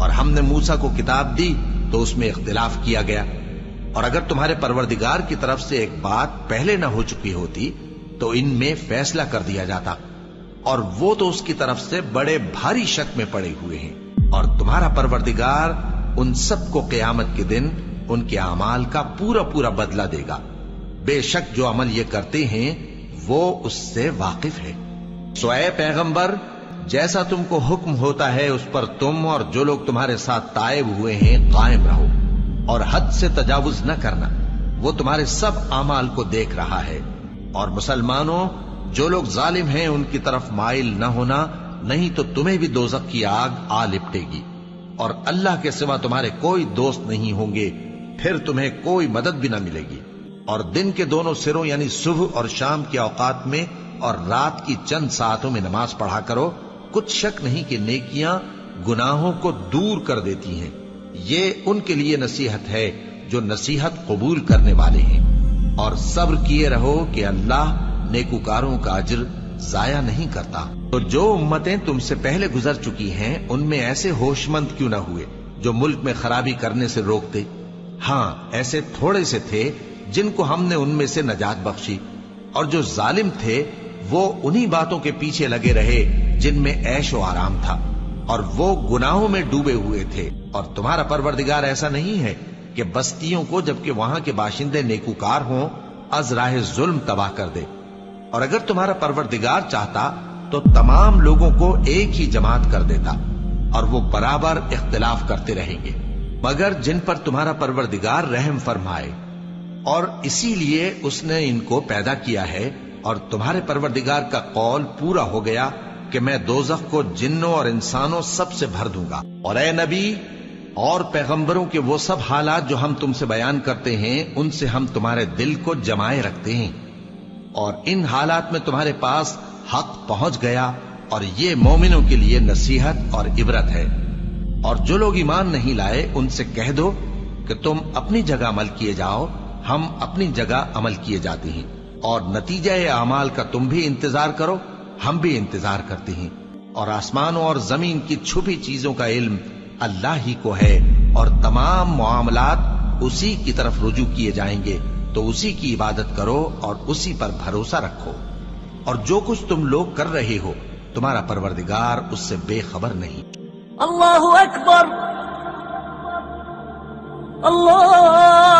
اور ہم نے موسیٰ کو کتاب دی تو اس میں اختلاف کیا گیا، اور اگر تمہارے پروردگار کی طرف سے ایک بات پہلے نہ ہو چکی ہوتی تو ان میں فیصلہ کر دیا جاتا، اور وہ تو اس کی طرف سے بڑے بھاری شک میں پڑے ہوئے ہیں۔ اور تمہارا پروردگار ان سب کو قیامت کے دن ان کے اعمال کا پورا پورا بدلہ دے گا، بے شک جو عمل یہ کرتے ہیں وہ اس سے واقف ہے۔ سو اے پیغمبر، جیسا تم کو حکم ہوتا ہے اس پر تم اور جو لوگ تمہارے ساتھ تائب ہوئے ہیں قائم رہو، اور حد سے تجاوز نہ کرنا، وہ تمہارے سب اعمال کو دیکھ رہا ہے۔ اور مسلمانوں، جو لوگ ظالم ہیں ان کی طرف مائل نہ ہونا، نہیں تو تمہیں بھی دوزخ کی آگ آ لپٹے گی، اور اللہ کے سوا تمہارے کوئی دوست نہیں ہوں گے، پھر تمہیں کوئی مدد بھی نہ ملے گی۔ اور دن کے دونوں سروں یعنی صبح اور شام کے اوقات میں اور رات کی چند ساعتوں میں نماز پڑھا کرو، کچھ شک نہیں کہ نیکیاں گناہوں کو دور کر دیتی ہیں۔ یہ ان کے لیے نصیحت ہے جو نصیحت قبول کرنے والے ہیں، اور صبر کیے رہو کہ اللہ نیکوکاروں کا اجر ضائع نہیں کرتا۔ تو جو امتیں تم سے پہلے گزر چکی ہیں ان میں ایسے ہوش مند کیوں نہ ہوئے جو ملک میں خرابی کرنے سے روکتے؟ ہاں، ایسے تھوڑے سے تھے جن کو ہم نے ان میں سے نجات بخشی، اور جو ظالم تھے وہ انہی باتوں کے پیچھے لگے رہے جن میں عیش و آرام تھا، اور وہ گناہوں میں ڈوبے ہوئے تھے۔ اور تمہارا پروردگار ایسا نہیں ہے کہ بستیوں کو جبکہ وہاں کے باشندے نیکوکار ہوں از راہ ظلم تباہ کر دے، اور اگر تمہارا پروردگار چاہتا تو تمام لوگوں کو ایک ہی جماعت کر دیتا، اور وہ برابر اختلاف کرتے رہیں گے، مگر جن پر تمہارا پروردگار رحم فرمائے، اور اسی لیے اس نے ان کو پیدا کیا ہے۔ اور تمہارے پروردگار کا قول پورا ہو گیا کہ میں دوزخ کو جنوں اور انسانوں سب سے بھر دوں گا۔ اور اے نبی اور پیغمبروں کے وہ سب حالات جو ہم تم سے بیان کرتے ہیں ان سے ہم تمہارے دل کو جمائے رکھتے ہیں، اور ان حالات میں تمہارے پاس حق پہنچ گیا، اور یہ مومنوں کے لیے نصیحت اور عبرت ہے۔ اور جو لوگ ایمان نہیں لائے ان سے کہہ دو کہ تم اپنی جگہ عمل کیے جاؤ، ہم اپنی جگہ عمل کیے جاتے ہیں، اور نتیجہ اعمال کا تم بھی انتظار کرو، ہم بھی انتظار کرتے ہیں۔ اور آسمانوں اور زمین کی چھپی چیزوں کا علم اللہ ہی کو ہے، اور تمام معاملات اسی کی طرف رجوع کیے جائیں گے، تو اسی کی عبادت کرو اور اسی پر بھروسہ رکھو۔ اور جو کچھ تم لوگ کر رہے ہو تمہارا پروردگار اس سے بے خبر نہیں۔ اللہ اکبر، اللہ